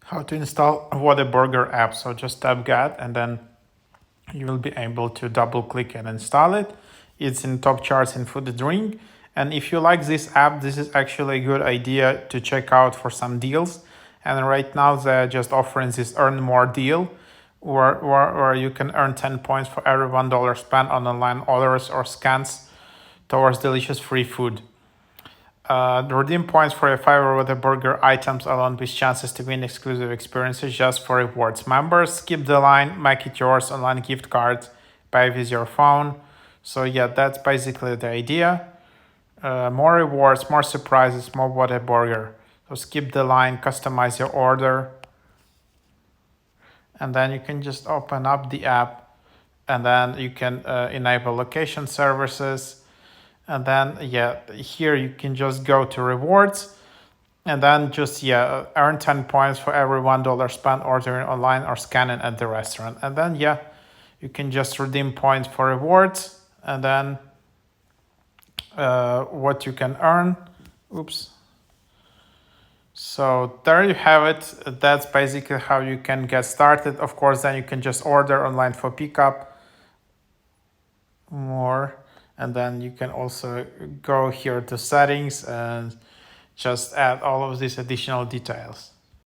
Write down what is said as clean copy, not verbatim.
How to install Whataburger app. So just tap get and then you will be able to double click and install it. It's in top charts in food and drink. And if you like this app, this is actually a good idea to check out for some deals. And right now they're just offering this earn more deal where you can earn 10 points for every $1 spent on online orders or scans towards delicious free food. Redeem points for your favorite Whataburger items along with chances to win exclusive experiences just for rewards. Members, skip the line, make it yours, online gift cards, pay with your phone. So yeah, that's basically the idea. More rewards, more surprises, more Whataburger. So skip the line, customize your order, and then you can just open up the app, and then you can enable location services. And then yeah, here you can just go to rewards and then just earn 10 points for every $1 spent ordering online or scanning at the restaurant. And then yeah, you can just redeem points for rewards and then what you can earn. Oops. So there you have it. That's basically how you can get started. Of course, then you can just order online for pickup more. And then you can also go here to settings and just add all of these additional details.